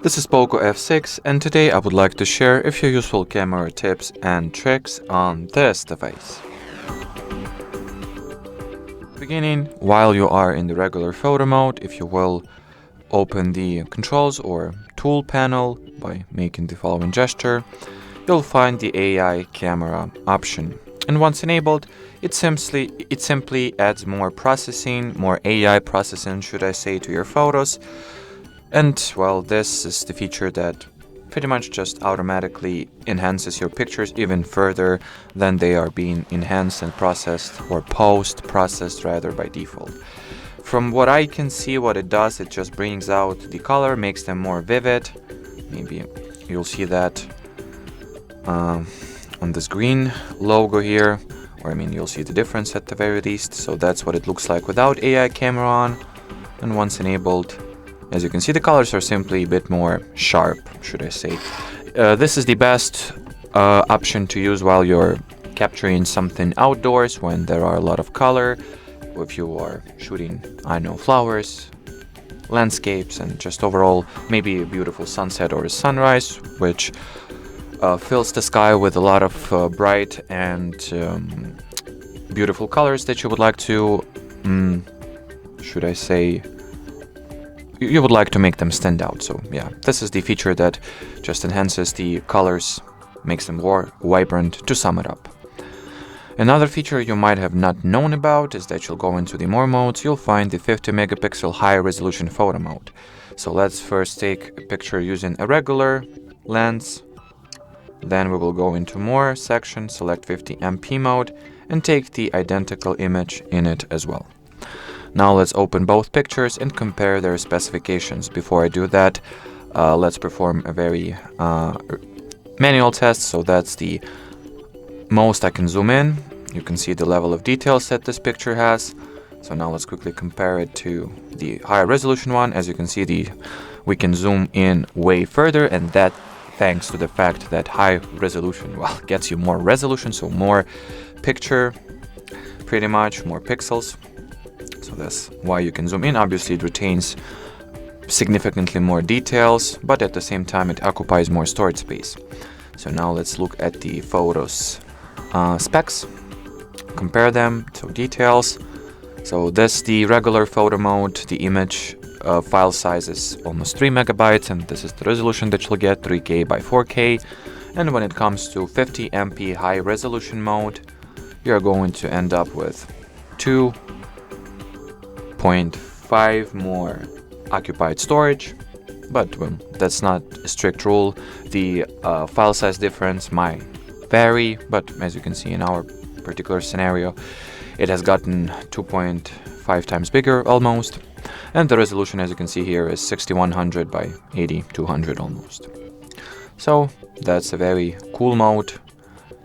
This is Poco F6 and today I would like to share a few useful camera tips and tricks on this device. Beginning, while you are in the regular photo mode, if you will open the controls or tool panel by making the following gesture, you'll find the AI camera option. And once enabled, it simply adds more processing, more AI processing, should I say, to your photos. And well, this is the feature that pretty much just automatically enhances your pictures even further than they are being enhanced and processed, or post-processed rather, by default. From what I can see, what it does, it just brings out the color, makes them more vivid. Maybe you'll see that on this green logo here, or you'll see the difference at the very least. So that's what it looks like without AI camera on, and once enabled, as you can see, the colors are simply a bit more sharp, should I say. This is the best option to use while you're capturing something outdoors when there are a lot of color. If you are shooting, flowers, landscapes, and just overall maybe a beautiful sunset or a sunrise, which fills the sky with a lot of bright and beautiful colors that you would like to, should I say, you would like to make them stand out. So yeah, this is the feature that just enhances the colors, makes them more vibrant, to sum it up. Another feature you might have not known about is that you'll go into the more modes, you'll find the 50 megapixel high resolution photo mode. So let's first take a picture using a regular lens. Then we will go into more section, select 50 MP mode, and take the identical image in it as well. Now let's open both pictures and compare their specifications. Before I do that, let's perform a very manual test. So that's the most I can zoom in. You can see the level of details that this picture has. So now let's quickly compare it to the higher resolution one. As you can see, we can zoom in way further, and that thanks to the fact that high resolution, gets you more resolution, so more picture, pretty much more pixels. So that's why you can zoom in. Obviously, it retains significantly more details, but at the same time, it occupies more storage space. So now let's look at the photos specs, compare them to details. So this, the regular photo mode, the image file size is almost 3 megabytes, and this is the resolution that you'll get, 3K by 4K. And when it comes to 50 MP high resolution mode, you're going to end up with 2.5 more occupied storage, but that's not a strict rule. The file size difference might vary, but as you can see in our particular scenario, it has gotten 2.5 times bigger almost, and the resolution, as you can see here, is 6100 by 8200 almost. So that's a very cool mode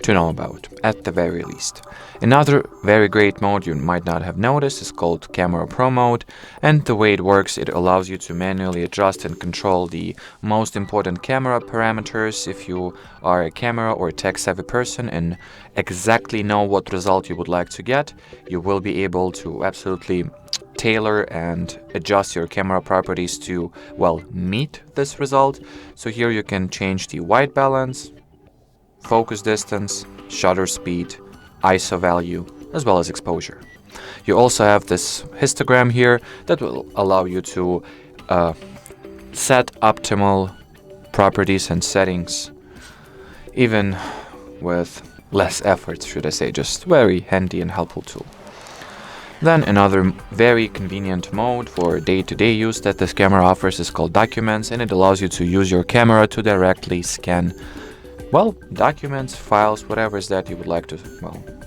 to know about, at the very least. Another very great mode you might not have noticed is called Camera Pro mode, and the way it works, it allows you to manually adjust and control the most important camera parameters. If you are a camera or tech-savvy person and exactly know what result you would like to get, you will be able to absolutely tailor and adjust your camera properties to, meet this result. So here you can change the white balance, focus distance, shutter speed, ISO value, as well as exposure. You also have this histogram here that will allow you to set optimal properties and settings, even with less effort, should I say. Just very handy and helpful tool. Then another very convenient mode for day-to-day use that this camera offers is called Documents, and it allows you to use your camera to directly scan documents, files, whatever is that you would like to,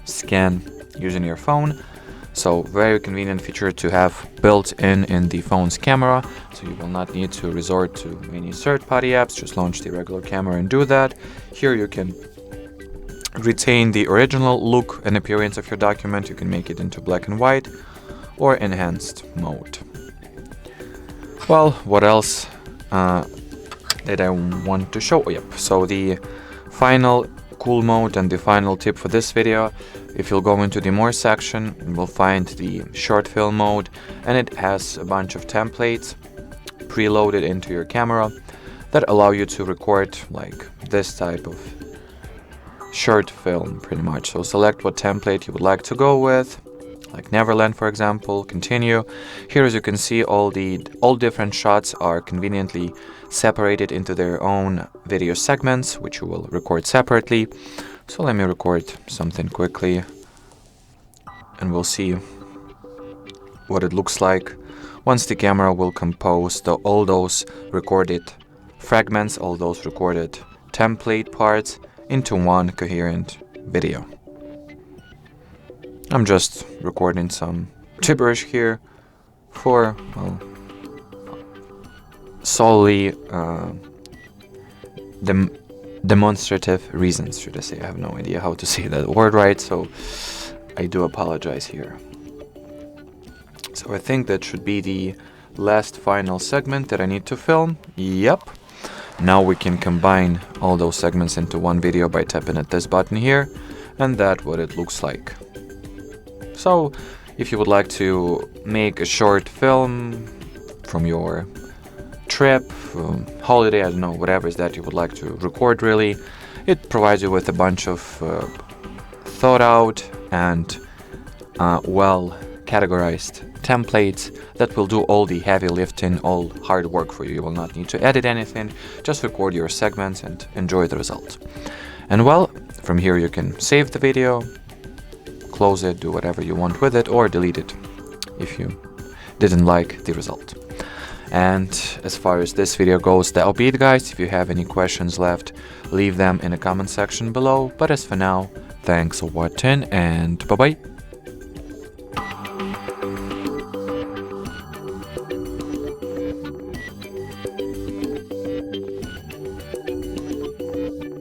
scan using your phone. So very convenient feature to have built in the phone's camera, so you will not need to resort to any third-party apps. Just launch the regular camera and do that. Here you can retain the original look and appearance of your document. You can make it into black and white or enhanced mode. What else did I want to show? So the final cool mode and the final tip for this video, if you'll go into the more section, you will find the short film mode, and it has a bunch of templates preloaded into your camera that allow you to record like this type of short film pretty much. So select what template you would like to go with, like Neverland for example, continue. Here as you can see all different shots are conveniently separated into their own video segments, which you will record separately. So let me record something quickly and we'll see what it looks like once the camera will compose all those recorded fragments, all those recorded template parts into one coherent video. I'm just recording some gibberish here for, well, solely demonstrative reasons, should I say. I have no idea how to say that word right, so I do apologize here. So I think that should be the last final segment that I need to film. Yep. Now we can combine all those segments into one video by tapping at this button here, and that's what it looks like. So if you would like to make a short film from your trip, holiday, I don't know, whatever is that you would like to record really, it provides you with a bunch of thought out and well categorized templates that will do all the heavy lifting, all hard work for you. You will not need to edit anything, just record your segments and enjoy the result. And well, from here you can save the video, close it, do whatever you want with it, or delete it if you didn't like the result. And as far as this video goes, that'll be it, guys. If you have any questions left, leave them in the comment section below. But as for now, thanks for watching and bye bye.